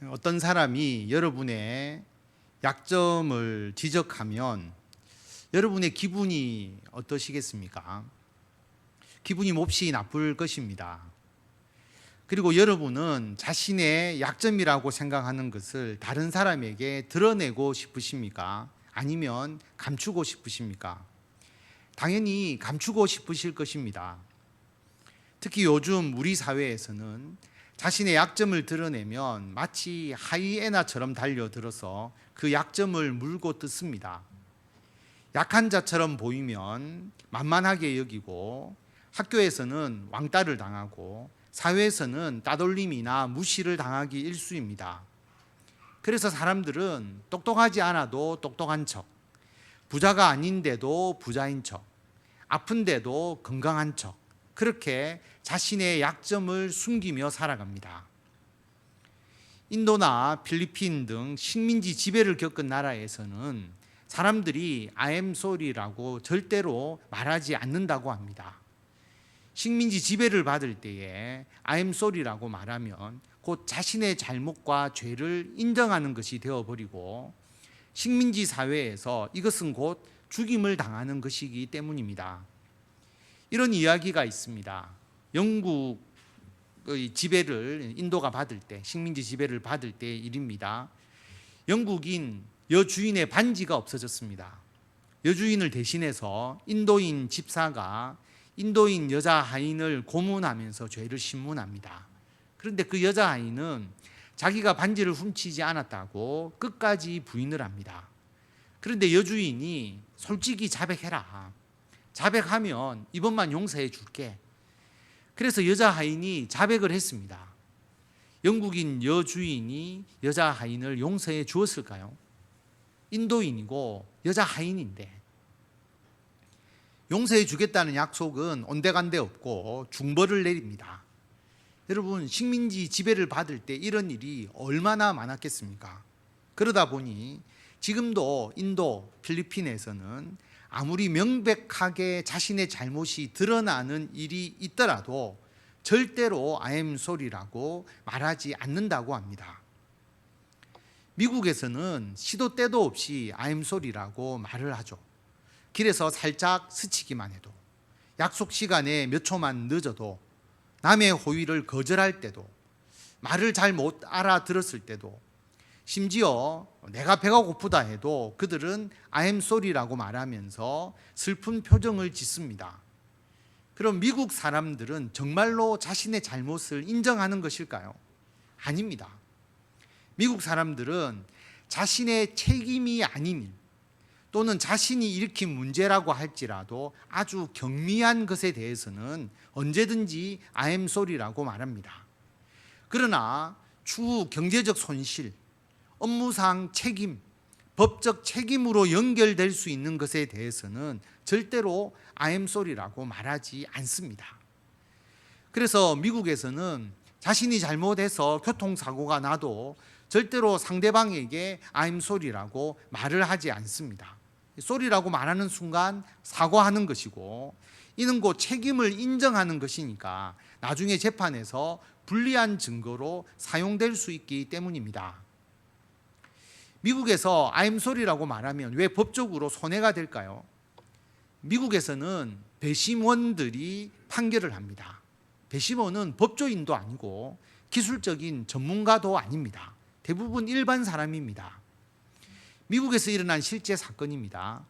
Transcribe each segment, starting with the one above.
어떤 사람이 여러분의 약점을 지적하면 여러분의 기분이 어떠시겠습니까? 기분이 몹시 나쁠 것입니다. 그리고 여러분은 자신의 약점이라고 생각하는 것을 다른 사람에게 드러내고 싶으십니까? 아니면 감추고 싶으십니까? 당연히 감추고 싶으실 것입니다. 특히 요즘 우리 사회에서는 자신의 약점을 드러내면 마치 하이에나처럼 달려들어서 그 약점을 물고 뜯습니다. 약한 자처럼 보이면 만만하게 여기고 학교에서는 왕따를 당하고 사회에서는 따돌림이나 무시를 당하기 일쑤입니다. 그래서 사람들은 똑똑하지 않아도 똑똑한 척, 부자가 아닌데도 부자인 척, 아픈데도 건강한 척, 그렇게 자신의 약점을 숨기며 살아갑니다. 인도나 필리핀 등 식민지 지배를 겪은 나라에서는 사람들이 I am sorry라고 절대로 말하지 않는다고 합니다. 식민지 지배를 받을 때에 I am sorry라고 말하면 곧 자신의 잘못과 죄를 인정하는 것이 되어버리고 식민지 사회에서 이것은 곧 죽임을 당하는 것이기 때문입니다. 이런 이야기가 있습니다. 영국의 지배를 인도가 받을 때, 식민지 지배를 받을 때의 일입니다. 영국인 여주인의 반지가 없어졌습니다. 여주인을 대신해서 인도인 집사가 인도인 여자 하인을 고문하면서 죄를 신문합니다. 그런데 그 여자 하인은 자기가 반지를 훔치지 않았다고 끝까지 부인을 합니다. 그런데 여주인이 솔직히 자백해라. 자백하면 이번만 용서해 줄게. 그래서 여자 하인이 자백을 했습니다. 영국인 여주인이 여자 하인을 용서해 주었을까요? 인도인이고 여자 하인인데. 용서해 주겠다는 약속은 온데간데 없고 중벌을 내립니다. 여러분, 식민지 지배를 받을 때 이런 일이 얼마나 많았겠습니까? 그러다 보니 지금도 인도, 필리핀에서는 아무리 명백하게 자신의 잘못이 드러나는 일이 있더라도 절대로 I am sorry라고 말하지 않는다고 합니다. 미국에서는 시도 때도 없이 I am sorry라고 말을 하죠. 길에서 살짝 스치기만 해도, 약속 시간에 몇 초만 늦어도, 남의 호의를 거절할 때도, 말을 잘 못 알아들었을 때도, 심지어 내가 배가 고프다 해도 그들은 I am sorry라고 말하면서 슬픈 표정을 짓습니다. 그럼 미국 사람들은 정말로 자신의 잘못을 인정하는 것일까요? 아닙니다. 미국 사람들은 자신의 책임이 아닌 일 또는 자신이 일으킨 문제라고 할지라도 아주 경미한 것에 대해서는 언제든지 I am sorry라고 말합니다. 그러나 추후 경제적 손실, 업무상 책임, 법적 책임으로 연결될 수 있는 것에 대해서는 절대로 I am sorry라고 말하지 않습니다. 그래서 미국에서는 자신이 잘못해서 교통사고가 나도 절대로 상대방에게 I am sorry라고 말을 하지 않습니다. sorry라고 말하는 순간 사과하는 것이고, 이는 곧 책임을 인정하는 것이니까 나중에 재판에서 불리한 증거로 사용될 수 있기 때문입니다. 미국에서 I am sorry라고 말하면 왜 법적으로 손해가 될까요? 미국에서는 배심원들이 판결을 합니다. 배심원은 법조인도 아니고 기술적인 전문가도 아닙니다. 대부분 일반 사람입니다. 미국에서 일어난 실제 사건입니다.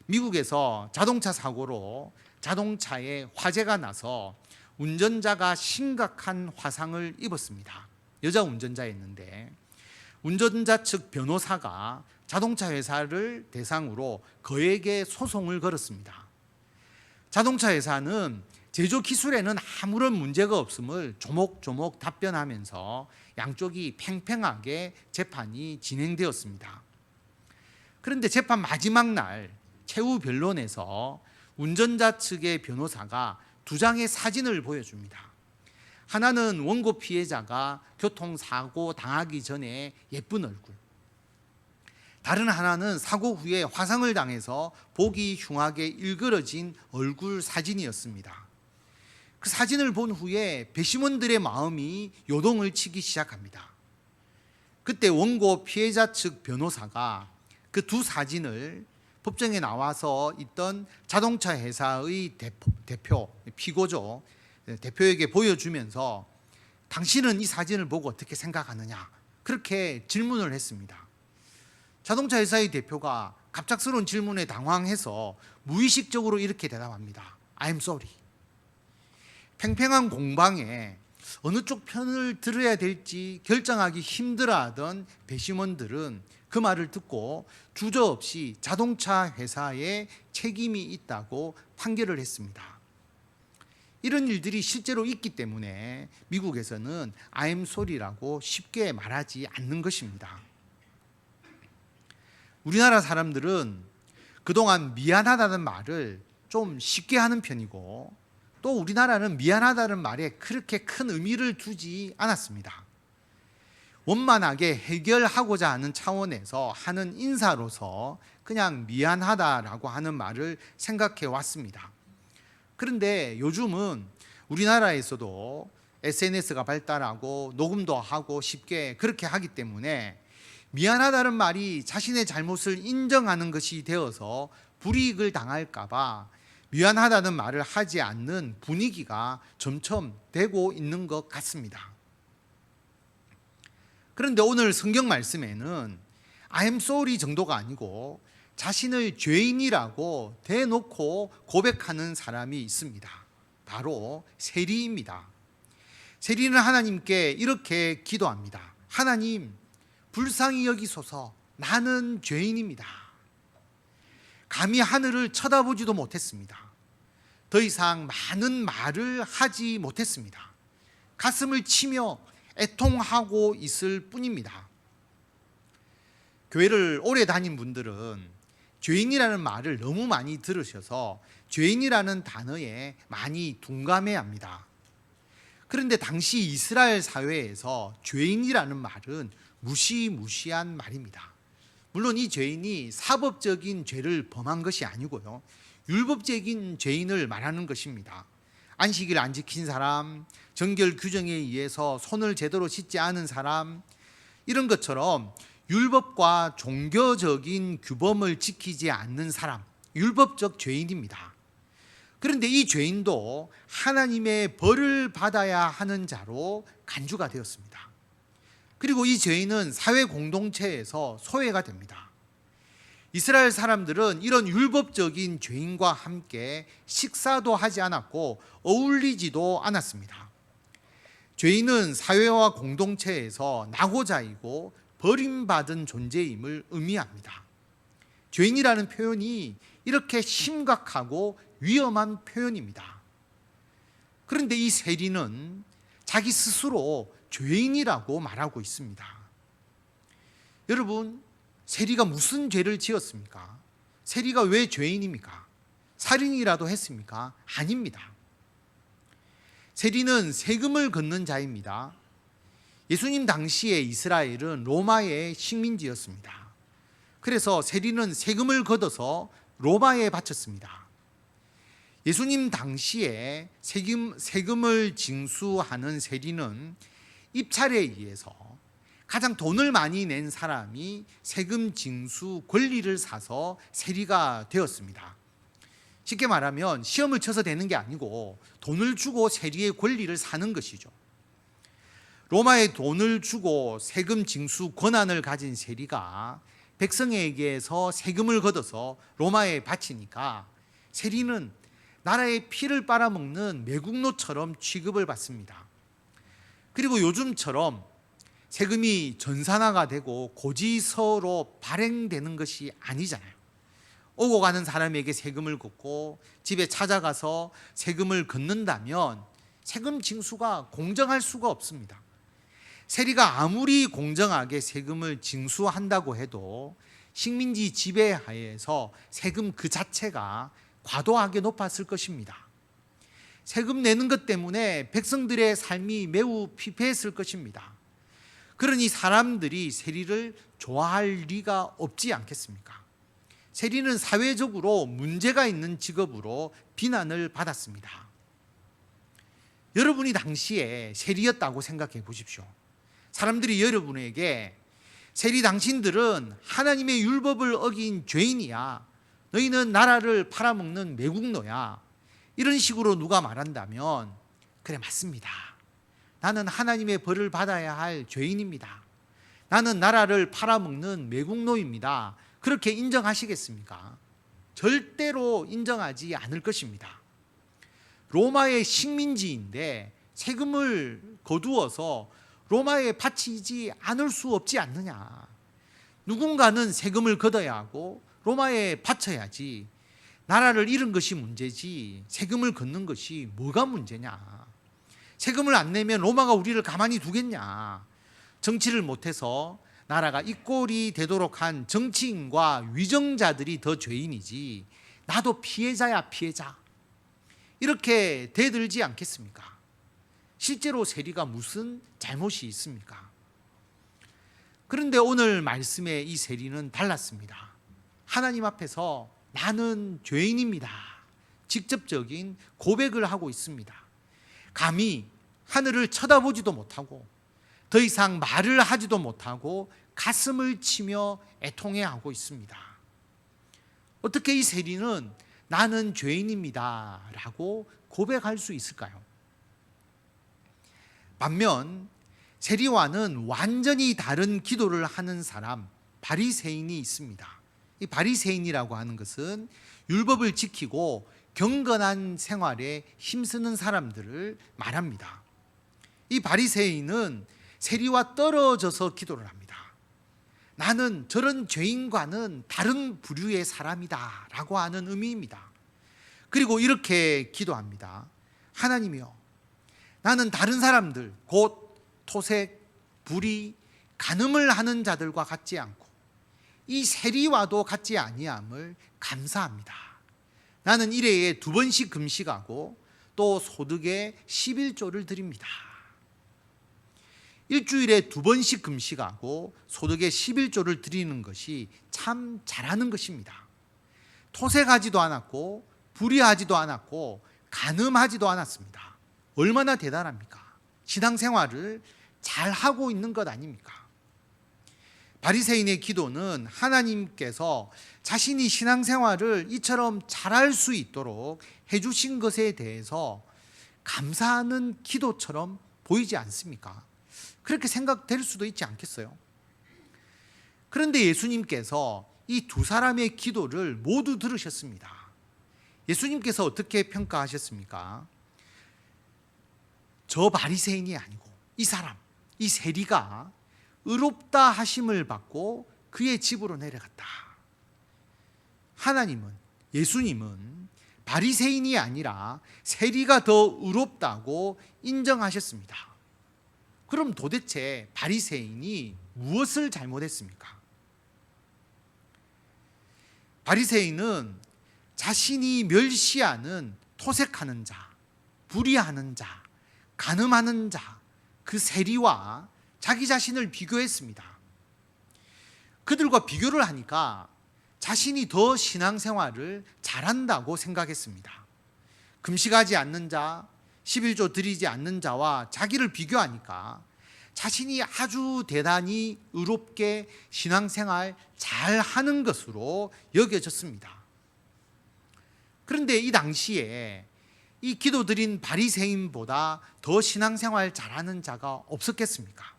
미국에서 자동차 사고로 자동차에 화재가 나서 운전자가 심각한 화상을 입었습니다. 여자 운전자였는데 운전자 측 변호사가 자동차 회사를 대상으로 거액의 소송을 걸었습니다. 자동차 회사는 제조 기술에는 아무런 문제가 없음을 조목조목 답변하면서 양쪽이 팽팽하게 재판이 진행되었습니다. 그런데 재판 마지막 날 최후 변론에서 운전자 측의 변호사가 두 장의 사진을 보여줍니다. 하나는 원고 피해자가 교통사고 당하기 전에 예쁜 얼굴, 다른 하나는 사고 후에 화상을 당해서 보기 흉하게 일그러진 얼굴 사진이었습니다. 그 사진을 본 후에 배심원들의 마음이 요동을 치기 시작합니다. 그때 원고 피해자 측 변호사가 그 두 사진을 법정에 나와서 있던 자동차 회사의 대표, 피고죠. 대표에게 보여주면서 당신은 이 사진을 보고 어떻게 생각하느냐, 그렇게 질문을 했습니다. 자동차 회사의 대표가 갑작스러운 질문에 당황해서 무의식적으로 이렇게 대답합니다. I'm sorry. 팽팽한 공방에 어느 쪽 편을 들어야 될지 결정하기 힘들어하던 배심원들은 그 말을 듣고 주저없이 자동차 회사에 책임이 있다고 판결을 했습니다. 이런 일들이 실제로 있기 때문에 미국에서는 I'm sorry라고 쉽게 말하지 않는 것입니다. 우리나라 사람들은 그동안 미안하다는 말을 좀 쉽게 하는 편이고, 또 우리나라는 미안하다는 말에 그렇게 큰 의미를 두지 않았습니다. 원만하게 해결하고자 하는 차원에서 하는 인사로서 그냥 미안하다라고 하는 말을 생각해 왔습니다. 그런데 요즘은 우리나라에서도 SNS가 발달하고 녹음도 하고 쉽게 그렇게 하기 때문에 미안하다는 말이 자신의 잘못을 인정하는 것이 되어서 불이익을 당할까 봐 미안하다는 말을 하지 않는 분위기가 점점 되고 있는 것 같습니다. 그런데 오늘 성경 말씀에는 I'm sorry 정도가 아니고 자신을 죄인이라고 대놓고 고백하는 사람이 있습니다. 바로 세리입니다. 세리는 하나님께 이렇게 기도합니다. 하나님, 불쌍히 여기소서. 나는 죄인입니다. 감히 하늘을 쳐다보지도 못했습니다. 더 이상 많은 말을 하지 못했습니다. 가슴을 치며 애통하고 있을 뿐입니다. 교회를 오래 다닌 분들은 죄인이라는 말을 너무 많이 들으셔서 죄인이라는 단어에 많이 둔감해 합니다. 그런데 당시 이스라엘 사회에서 죄인이라는 말은 무시무시한 말입니다. 물론 이 죄인이 사법적인 죄를 범한 것이 아니고요, 율법적인 죄인을 말하는 것입니다. 안식일 안 지킨 사람, 정결 규정에 의해서 손을 제대로 씻지 않은 사람, 이런 것처럼 율법과 종교적인 규범을 지키지 않는 사람, 율법적 죄인입니다. 그런데 이 죄인도 하나님의 벌을 받아야 하는 자로 간주가 되었습니다. 그리고 이 죄인은 사회 공동체에서 소외가 됩니다. 이스라엘 사람들은 이런 율법적인 죄인과 함께 식사도 하지 않았고 어울리지도 않았습니다. 죄인은 사회와 공동체에서 낙오자이고 버림받은 존재임을 의미합니다. 죄인이라는 표현이 이렇게 심각하고 위험한 표현입니다. 그런데 이 세리는 자기 스스로 죄인이라고 말하고 있습니다. 여러분, 세리가 무슨 죄를 지었습니까? 세리가 왜 죄인입니까? 살인이라도 했습니까? 아닙니다. 세리는 세금을 걷는 자입니다. 예수님 당시에 이스라엘은 로마의 식민지였습니다. 그래서 세리는 세금을 걷어서 로마에 바쳤습니다. 예수님 당시에 세금을 징수하는 세리는 입찰에 의해서 가장 돈을 많이 낸 사람이 세금 징수 권리를 사서 세리가 되었습니다. 쉽게 말하면 시험을 쳐서 되는 게 아니고 돈을 주고 세리의 권리를 사는 것이죠. 로마에 돈을 주고 세금 징수 권한을 가진 세리가 백성에게서 세금을 걷어서 로마에 바치니까 세리는 나라의 피를 빨아먹는 매국노처럼 취급을 받습니다. 그리고 요즘처럼 세금이 전산화가 되고 고지서로 발행되는 것이 아니잖아요. 오고 가는 사람에게 세금을 걷고 집에 찾아가서 세금을 걷는다면 세금 징수가 공정할 수가 없습니다. 세리가 아무리 공정하게 세금을 징수한다고 해도 식민지 지배하에서 세금 그 자체가 과도하게 높았을 것입니다. 세금 내는 것 때문에 백성들의 삶이 매우 피폐했을 것입니다. 그러니 사람들이 세리를 좋아할 리가 없지 않겠습니까? 세리는 사회적으로 문제가 있는 직업으로 비난을 받았습니다. 여러분이 당시에 세리였다고 생각해 보십시오. 사람들이 여러분에게 세리 당신들은 하나님의 율법을 어긴 죄인이야. 너희는 나라를 팔아먹는 매국노야. 이런 식으로 누가 말한다면 그래, 맞습니다. 나는 하나님의 벌을 받아야 할 죄인입니다. 나는 나라를 팔아먹는 매국노입니다. 그렇게 인정하시겠습니까? 절대로 인정하지 않을 것입니다. 로마의 식민지인데 세금을 거두어서 로마에 바치지 않을 수 없지 않느냐. 누군가는 세금을 걷어야 하고 로마에 바쳐야지. 나라를 잃은 것이 문제지 세금을 걷는 것이 뭐가 문제냐. 세금을 안 내면 로마가 우리를 가만히 두겠냐. 정치를 못해서 나라가 이 꼴이 되도록 한 정치인과 위정자들이 더 죄인이지 나도 피해자야, 피해자. 이렇게 대들지 않겠습니까? 실제로 세리가 무슨 잘못이 있습니까? 그런데 오늘 말씀의 이 세리는 달랐습니다. 하나님 앞에서 나는 죄인입니다. 직접적인 고백을 하고 있습니다. 감히 하늘을 쳐다보지도 못하고 더 이상 말을 하지도 못하고 가슴을 치며 애통해하고 있습니다. 어떻게 이 세리는 나는 죄인입니다 라고 고백할 수 있을까요? 반면 세리와는 완전히 다른 기도를 하는 사람, 바리새인이 있습니다. 이 바리새인이라고 하는 것은 율법을 지키고 경건한 생활에 힘쓰는 사람들을 말합니다. 이 바리새인은 세리와 떨어져서 기도를 합니다. 나는 저런 죄인과는 다른 부류의 사람이다 라고 하는 의미입니다. 그리고 이렇게 기도합니다. 하나님이여, 나는 다른 사람들, 곧 토색, 불의, 간음을 하는 자들과 같지 않고 이 세리와도 같지 아니함을 감사합니다. 나는 일회에 2번씩 금식하고 또 소득의 11조를 드립니다. 일주일에 2번씩 금식하고 소득의 11조를 드리는 것이 참 잘하는 것입니다. 토색하지도 않았고 불의하지도 않았고 간음하지도 않았습니다. 얼마나 대단합니까? 신앙생활을 잘하고 있는 것 아닙니까? 바리새인의 기도는 하나님께서 자신이 신앙생활을 이처럼 잘할 수 있도록 해주신 것에 대해서 감사하는 기도처럼 보이지 않습니까? 그렇게 생각될 수도 있지 않겠어요? 그런데 예수님께서 이 2사람의 기도를 모두 들으셨습니다. 예수님께서 어떻게 평가하셨습니까? 저 바리새인이 아니고 이 사람, 이 세리가 의롭다 하심을 받고 그의 집으로 내려갔다. 하나님은, 예수님은 바리새인이 아니라 세리가 더 의롭다고 인정하셨습니다. 그럼 도대체 바리새인이 무엇을 잘못했습니까? 바리새인은 자신이 멸시하는 토색하는 자, 불의하는 자, 간음하는 자, 그 세리와 자기 자신을 비교했습니다. 그들과 비교를 하니까 자신이 더 신앙생활을 잘한다고 생각했습니다. 금식하지 않는 자, 11조 드리지 않는 자와 자기를 비교하니까 자신이 아주 대단히 의롭게 신앙생활 잘하는 것으로 여겨졌습니다. 그런데 이 당시에 이 기도드린 바리새인보다 더 신앙생활 잘하는 자가 없었겠습니까?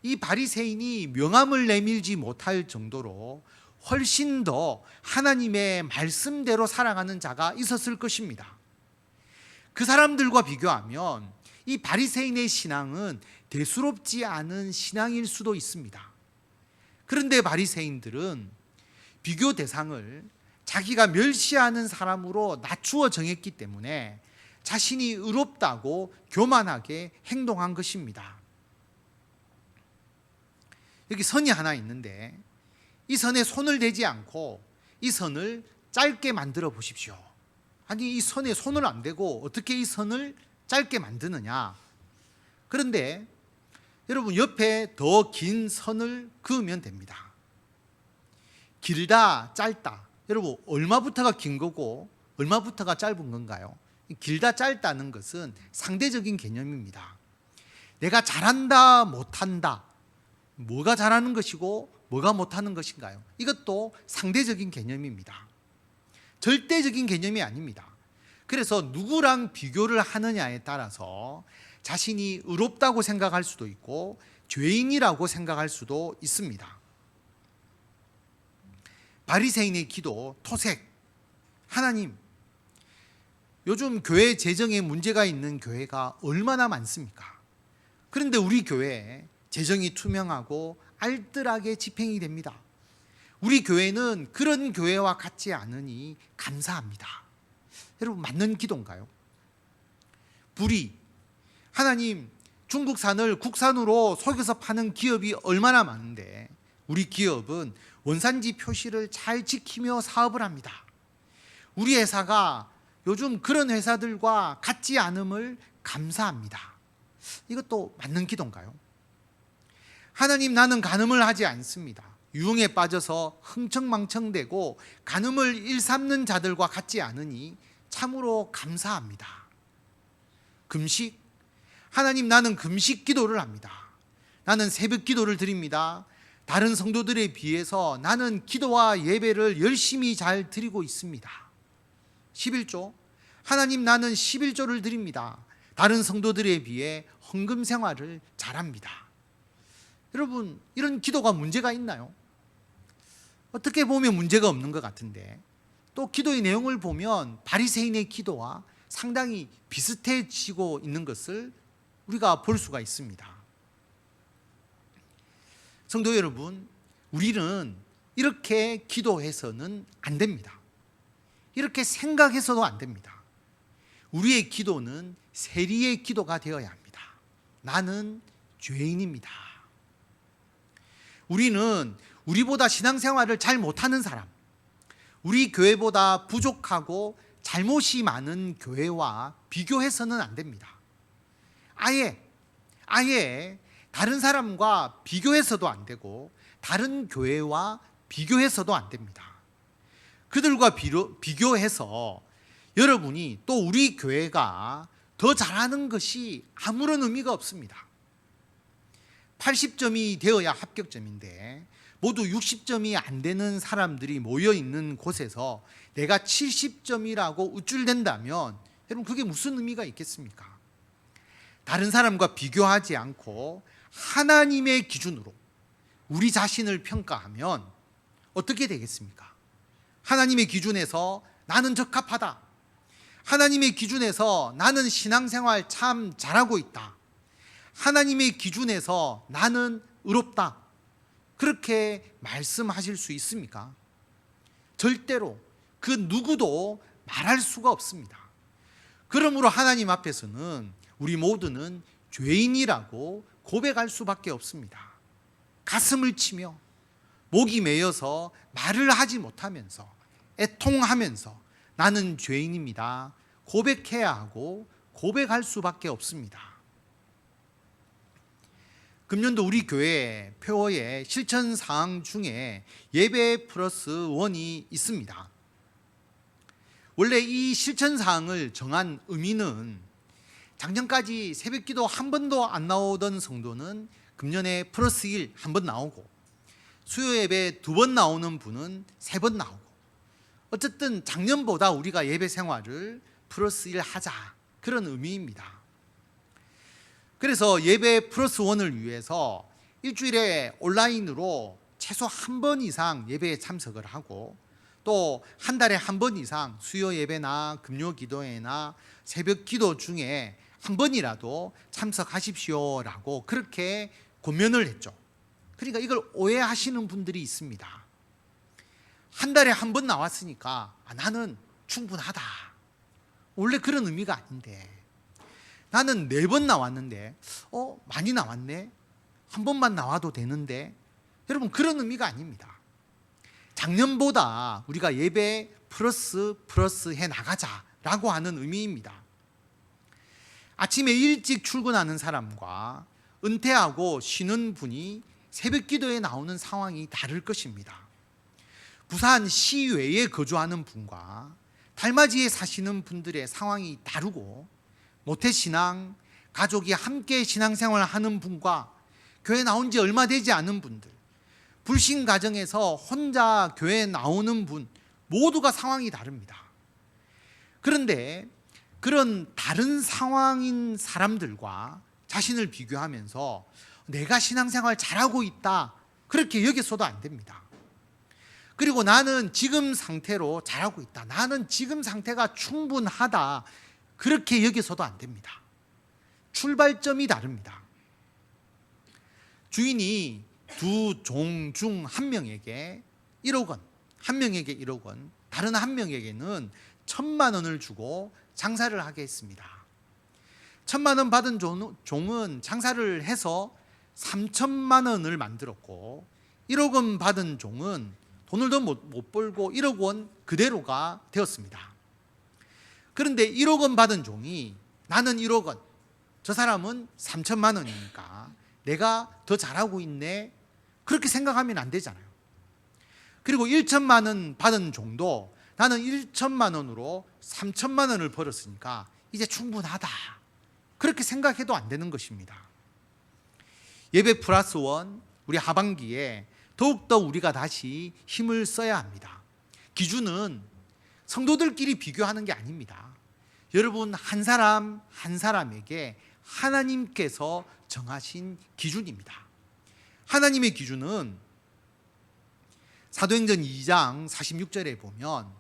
이 바리새인이 명함을 내밀지 못할 정도로 훨씬 더 하나님의 말씀대로 살아가는 자가 있었을 것입니다. 그 사람들과 비교하면 이 바리새인의 신앙은 대수롭지 않은 신앙일 수도 있습니다. 그런데 바리새인들은 비교 대상을 자기가 멸시하는 사람으로 낮추어 정했기 때문에 자신이 의롭다고 교만하게 행동한 것입니다. 여기 선이 하나 있는데 이 선에 손을 대지 않고 이 선을 짧게 만들어 보십시오. 아니, 이 선에 손을 안 대고 어떻게 이 선을 짧게 만드느냐? 그런데 여러분, 옆에 더 긴 선을 그으면 됩니다. 길다, 짧다. 여러분, 얼마부터가 긴 거고 얼마부터가 짧은 건가요? 길다, 짧다는 것은 상대적인 개념입니다. 내가 잘한다, 못한다, 뭐가 잘하는 것이고 뭐가 못하는 것인가요? 이것도 상대적인 개념입니다. 절대적인 개념이 아닙니다. 그래서 누구랑 비교를 하느냐에 따라서 자신이 의롭다고 생각할 수도 있고 죄인이라고 생각할 수도 있습니다. 바리새인의 기도, 토색. 하나님, 요즘 교회 재정에 문제가 있는 교회가 얼마나 많습니까? 그런데 우리 교회에 재정이 투명하고 알뜰하게 집행이 됩니다. 우리 교회는 그런 교회와 같지 않으니 감사합니다. 여러분, 맞는 기도인가요? 불의. 하나님, 중국산을 국산으로 속여서 파는 기업이 얼마나 많은데 우리 기업은 원산지 표시를 잘 지키며 사업을 합니다. 우리 회사가 요즘 그런 회사들과 같지 않음을 감사합니다. 이것도 맞는 기도인가요? 하나님, 나는 간음을 하지 않습니다. 유흥에 빠져서 흥청망청대고 간음을 일삼는 자들과 같지 않으니 참으로 감사합니다. 금식. 하나님, 나는 금식 기도를 합니다. 나는 새벽 기도를 드립니다. 다른 성도들에 비해서 나는 기도와 예배를 열심히 잘 드리고 있습니다. 11조. 하나님, 나는 11조를 드립니다. 다른 성도들에 비해 헌금 생활을 잘합니다. 여러분, 이런 기도가 문제가 있나요? 어떻게 보면 문제가 없는 것 같은데 또 기도의 내용을 보면 바리새인의 기도와 상당히 비슷해지고 있는 것을 우리가 볼 수가 있습니다. 성도 여러분, 우리는 이렇게 기도해서는 안 됩니다. 이렇게 생각해서도 안 됩니다. 우리의 기도는 세리의 기도가 되어야 합니다. 나는 죄인입니다. 우리는 우리보다 신앙생활을 잘 못하는 사람, 우리 교회보다 부족하고 잘못이 많은 교회와 비교해서는 안 됩니다. 아예 다른 사람과 비교해서도 안 되고 다른 교회와 비교해서도 안 됩니다. 그들과 비교해서 여러분이 또 우리 교회가 더 잘하는 것이 아무런 의미가 없습니다. 80점이 되어야 합격점인데 모두 60점이 안 되는 사람들이 모여 있는 곳에서 내가 70점이라고 우쭐댄다면 여러분, 그게 무슨 의미가 있겠습니까? 다른 사람과 비교하지 않고 하나님의 기준으로 우리 자신을 평가하면 어떻게 되겠습니까? 하나님의 기준에서 나는 적합하다. 하나님의 기준에서 나는 신앙생활 참 잘하고 있다. 하나님의 기준에서 나는 의롭다. 그렇게 말씀하실 수 있습니까? 절대로 그 누구도 말할 수가 없습니다. 그러므로 하나님 앞에서는 우리 모두는 죄인이라고 고백할 수밖에 없습니다. 가슴을 치며 목이 메여서 말을 하지 못하면서 애통하면서 나는 죄인입니다. 고백해야 하고 고백할 수밖에 없습니다. 금년도 우리 교회 표어에 실천 사항 중에 예배 플러스 원이 있습니다. 원래 이 실천 사항을 정한 의미는 작년까지 새벽 기도 한 번도 안 나오던 성도는 금년에 플러스 1 한 번 나오고 수요 예배 2번 나오는 분은 3번 나오고 어쨌든 작년보다 우리가 예배 생활을 플러스 1 하자, 그런 의미입니다. 그래서 예배 플러스 1을 위해서 일주일에 온라인으로 최소 한 번 이상 예배에 참석을 하고 또 한 달에 한 번 이상 수요 예배나 금요 기도회나 새벽 기도 중에 한 번이라도 참석하십시오라고 그렇게 권면을 했죠. 그러니까 이걸 오해하시는 분들이 있습니다. 한 달에 한 번 나왔으니까 나는 충분하다. 원래 그런 의미가 아닌데, 나는 4번 나왔는데 많이 나왔네, 한 번만 나와도 되는데, 여러분, 그런 의미가 아닙니다. 작년보다 우리가 예배 플러스 해 나가자라고 하는 의미입니다. 아침에 일찍 출근하는 사람과 은퇴하고 쉬는 분이 새벽 기도에 나오는 상황이 다를 것입니다. 부산 시외에 거주하는 분과 달맞이에 사시는 분들의 상황이 다르고, 모태신앙, 가족이 함께 신앙생활을 하는 분과 교회 나온 지 얼마 되지 않은 분들, 불신 가정에서 혼자 교회 나오는 분, 모두가 상황이 다릅니다. 그런데 그런 다른 상황인 사람들과 자신을 비교하면서 내가 신앙생활 잘하고 있다, 그렇게 여겨서도 안 됩니다. 그리고 나는 지금 상태로 잘하고 있다, 나는 지금 상태가 충분하다, 그렇게 여겨서도 안 됩니다. 출발점이 다릅니다. 주인이 두 종 중 한 명에게 1억 원, 한 명에게 1억 원, 다른 한 명에게는 1,000만 원을 주고 장사를 하게 했습니다. 1,000만 원 받은 종은 장사를 해서 3,000만 원을 만들었고, 1억 원 받은 종은 돈을 더 못 벌고 1억 원 그대로가 되었습니다. 그런데 1억 원 받은 종이 나는 1억 원, 저 사람은 3,000만 원이니까 내가 더 잘하고 있네, 그렇게 생각하면 안 되잖아요. 그리고 1,000만 원 받은 종도 나는 1,000만 원으로 3,000만 원을 벌었으니까 이제 충분하다, 그렇게 생각해도 안 되는 것입니다. 예배 플러스 원, 우리 하반기에 더욱더 우리가 다시 힘을 써야 합니다. 기준은 성도들끼리 비교하는 게 아닙니다. 여러분 한 사람 한 사람에게 하나님께서 정하신 기준입니다. 하나님의 기준은 사도행전 2장 46절에 보면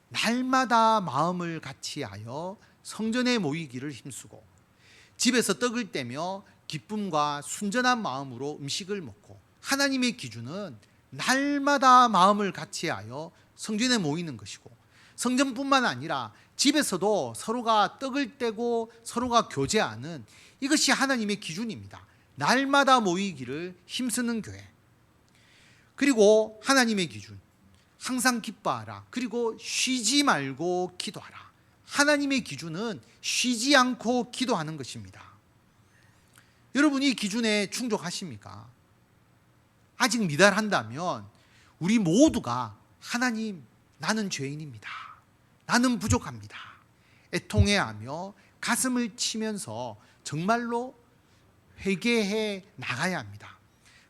날마다 마음을 같이하여 성전에 모이기를 힘쓰고 집에서 떡을 떼며 기쁨과 순전한 마음으로 음식을 먹고, 하나님의 기준은 날마다 마음을 같이하여 성전에 모이는 것이고, 성전뿐만 아니라 집에서도 서로가 떡을 떼고 서로가 교제하는, 이것이 하나님의 기준입니다. 날마다 모이기를 힘쓰는 교회. 그리고 하나님의 기준, 항상 기뻐하라, 그리고 쉬지 말고 기도하라. 하나님의 기준은 쉬지 않고 기도하는 것입니다. 여러분 이 기준에 충족하십니까? 아직 미달한다면 우리 모두가 하나님, 나는 죄인입니다, 나는 부족합니다, 애통해하며 가슴을 치면서 정말로 회개해 나가야 합니다.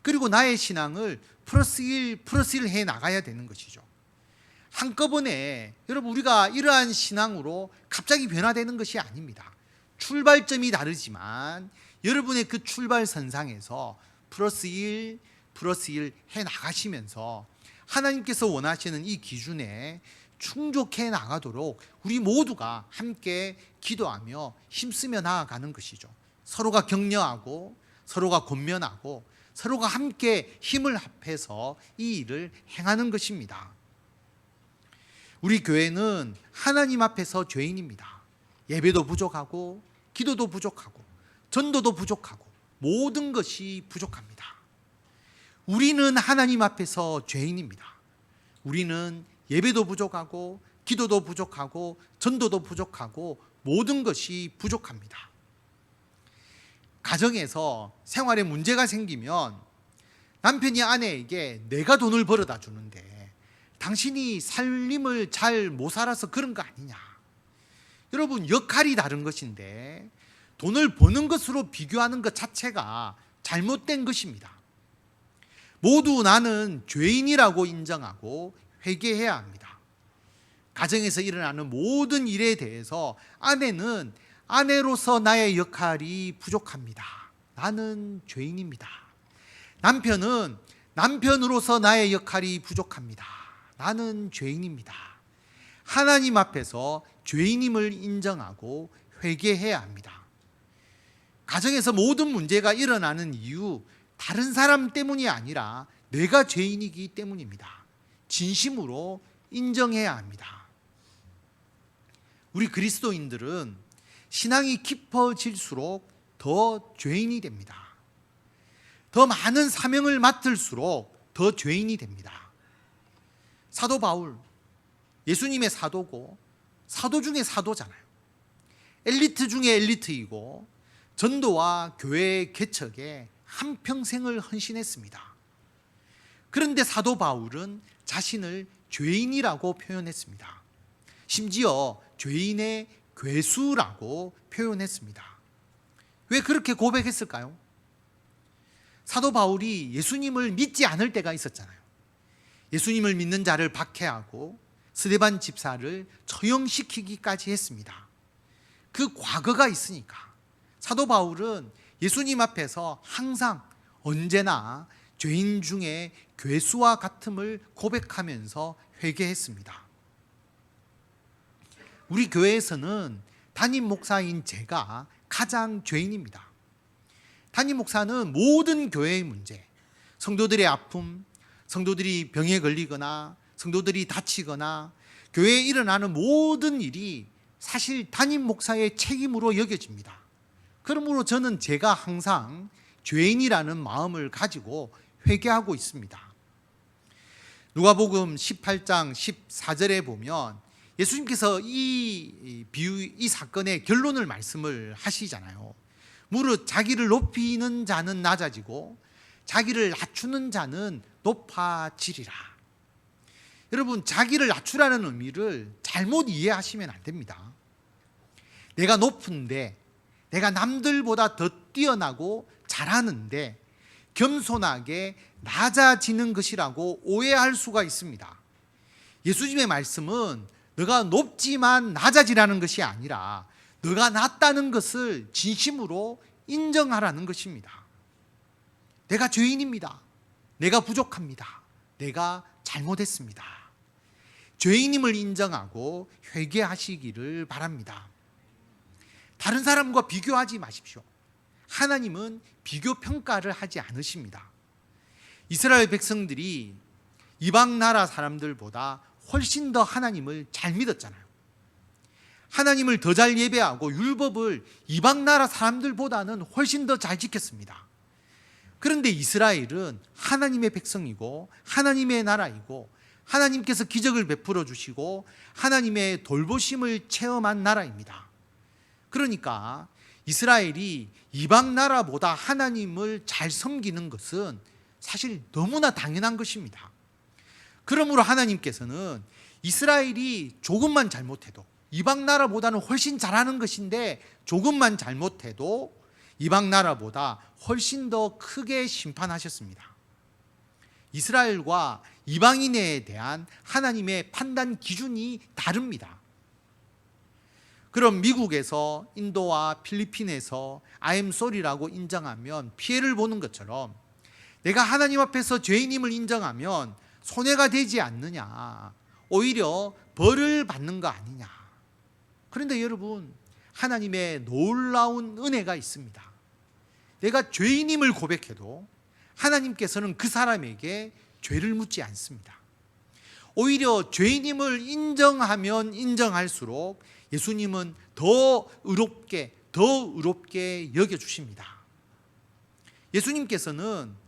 그리고 나의 신앙을 플러스 1 해 나가야 되는 것이죠. 한꺼번에 여러분 우리가 이러한 신앙으로 갑자기 변화되는 것이 아닙니다. 출발점이 다르지만 여러분의 그 출발선상에서 플러스 1 해 나가시면서 하나님께서 원하시는 이 기준에 충족해 나가도록 우리 모두가 함께 기도하며 힘쓰며 나아가는 것이죠. 서로가 격려하고 서로가 권면하고 서로가 함께 힘을 합해서 이 일을 행하는 것입니다. 우리 교회는 하나님 앞에서 죄인입니다. 예배도 부족하고 기도도 부족하고 전도도 부족하고 모든 것이 부족합니다. 우리는 하나님 앞에서 죄인입니다. 우리는 예배도 부족하고 기도도 부족하고 전도도 부족하고 모든 것이 부족합니다. 가정에서 생활에 문제가 생기면 남편이 아내에게 내가 돈을 벌어다 주는데 당신이 살림을 잘 못 살아서 그런 거 아니냐. 여러분 역할이 다른 것인데 돈을 버는 것으로 비교하는 것 자체가 잘못된 것입니다. 모두 나는 죄인이라고 인정하고 회개해야 합니다. 가정에서 일어나는 모든 일에 대해서 아내는 아내로서 나의 역할이 부족합니다. 나는 죄인입니다. 남편은 남편으로서 나의 역할이 부족합니다. 나는 죄인입니다. 하나님 앞에서 죄인임을 인정하고 회개해야 합니다. 가정에서 모든 문제가 일어나는 이유, 다른 사람 때문이 아니라 내가 죄인이기 때문입니다. 진심으로 인정해야 합니다. 우리 그리스도인들은 신앙이 깊어질수록 더 죄인이 됩니다. 더 많은 사명을 맡을수록 더 죄인이 됩니다. 사도 바울, 예수님의 사도고 사도 중에 사도잖아요. 엘리트 중에 엘리트이고 전도와 교회 개척에 한평생을 헌신했습니다. 그런데 사도 바울은 자신을 죄인이라고 표현했습니다. 심지어 죄인의 괴수라고 표현했습니다. 왜 그렇게 고백했을까요? 사도 바울이 예수님을 믿지 않을 때가 있었잖아요. 예수님을 믿는 자를 박해하고 스데반 집사를 처형시키기까지 했습니다. 그 과거가 있으니까 사도 바울은 예수님 앞에서 항상 언제나 죄인 중에 괴수와 같음을 고백하면서 회개했습니다. 우리 교회에서는 담임 목사인 제가 가장 죄인입니다. 담임 목사는 모든 교회의 문제, 성도들의 아픔, 성도들이 병에 걸리거나 성도들이 다치거나 교회에 일어나는 모든 일이 사실 담임 목사의 책임으로 여겨집니다. 그러므로 저는 제가 항상 죄인이라는 마음을 가지고 회개하고 있습니다. 누가복음 18장 14절에 보면 예수님께서 이 사건의 결론을 말씀을 하시잖아요. 무릇 자기를 높이는 자는 낮아지고 자기를 낮추는 자는 높아지리라. 여러분, 자기를 낮추라는 의미를 잘못 이해하시면 안 됩니다. 내가 높은데, 내가 남들보다 더 뛰어나고 잘하는데 겸손하게 낮아지는 것이라고 오해할 수가 있습니다. 예수님의 말씀은 너가 높지만 낮아지라는 것이 아니라 너가 낮다는 것을 진심으로 인정하라는 것입니다. 내가 죄인입니다. 내가 부족합니다. 내가 잘못했습니다. 죄인임을 인정하고 회개하시기를 바랍니다. 다른 사람과 비교하지 마십시오. 하나님은 비교 평가를 하지 않으십니다. 이스라엘 백성들이 이방 나라 사람들보다 훨씬 더 하나님을 잘 믿었잖아요. 하나님을 더 잘 예배하고 율법을 이방 나라 사람들보다는 훨씬 더 잘 지켰습니다. 그런데 이스라엘은 하나님의 백성이고 하나님의 나라이고 하나님께서 기적을 베풀어 주시고 하나님의 돌보심을 체험한 나라입니다. 그러니까 이스라엘이 이방 나라보다 하나님을 잘 섬기는 것은 사실 너무나 당연한 것입니다. 그러므로 하나님께서는 이스라엘이 조금만 잘못해도, 이방 나라보다는 훨씬 잘하는 것인데 조금만 잘못해도 이방 나라보다 훨씬 더 크게 심판하셨습니다. 이스라엘과 이방인에 대한 하나님의 판단 기준이 다릅니다. 그럼 미국에서, 인도와 필리핀에서 I'm sorry라고 인정하면 피해를 보는 것처럼 내가 하나님 앞에서 죄인임을 인정하면 손해가 되지 않느냐, 오히려 벌을 받는 거 아니냐. 그런데 여러분, 하나님의 놀라운 은혜가 있습니다. 내가 죄인임을 고백해도 하나님께서는 그 사람에게 죄를 묻지 않습니다. 오히려 죄인임을 인정하면 인정할수록 예수님은 더 의롭게 여겨주십니다. 예수님께서는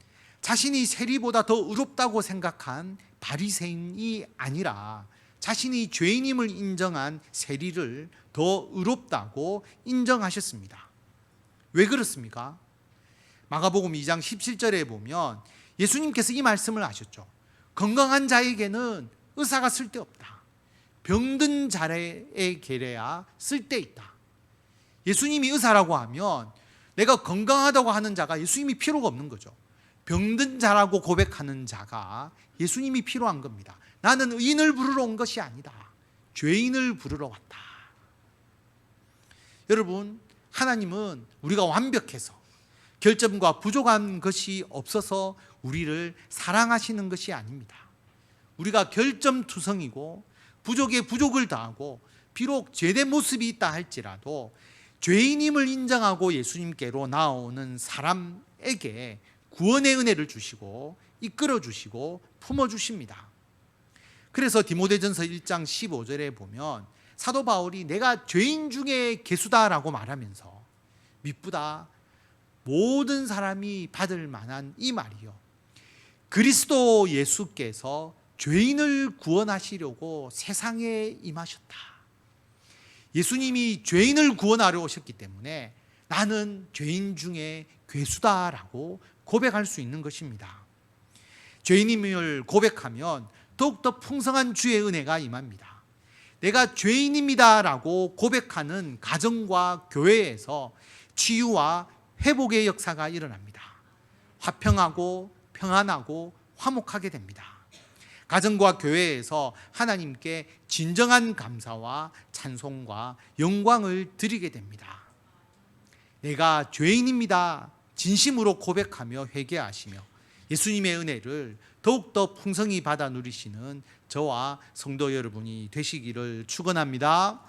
자신이 세리보다 더 의롭다고 생각한 바리새인이 아니라 자신이 죄인임을 인정한 세리를 더 의롭다고 인정하셨습니다. 왜 그렇습니까? 마가복음 2장 17절에 보면 예수님께서 이 말씀을 하셨죠. 건강한 자에게는 의사가 쓸데없다. 병든 자의 계래야 쓸데있다. 예수님이 의사라고 하면 내가 건강하다고 하는 자가 예수님이 필요가 없는 거죠. 병든 자라고 고백하는 자가 예수님이 필요한 겁니다. 나는 의인을 부르러 온 것이 아니다. 죄인을 부르러 왔다. 여러분, 하나님은 우리가 완벽해서 결점과 부족한 것이 없어서 우리를 사랑하시는 것이 아닙니다. 우리가 결점투성이고 부족에 부족을 다하고 비록 죄된 모습이 있다 할지라도 죄인임을 인정하고 예수님께로 나오는 사람에게 구원의 은혜를 주시고 이끌어 주시고 품어 주십니다. 그래서 디모데전서 1장 15절에 보면 사도 바울이 내가 죄인 중에 괴수다라고 말하면서 미쁘다, 모든 사람이 받을 만한 이 말이요, 그리스도 예수께서 죄인을 구원하시려고 세상에 임하셨다. 예수님이 죄인을 구원하려 오셨기 때문에 나는 죄인 중에 괴수다라고 고백할 수 있는 것입니다. 죄인임을 고백하면 더욱더 풍성한 주의 은혜가 임합니다. 내가 죄인입니다라고 고백하는 가정과 교회에서 치유와 회복의 역사가 일어납니다. 화평하고 평안하고 화목하게 됩니다. 가정과 교회에서 하나님께 진정한 감사와 찬송과 영광을 드리게 됩니다. 내가 죄인입니다. 진심으로 고백하며 회개하시며 예수님의 은혜를 더욱더 풍성히 받아 누리시는 저와 성도 여러분이 되시기를 축원합니다.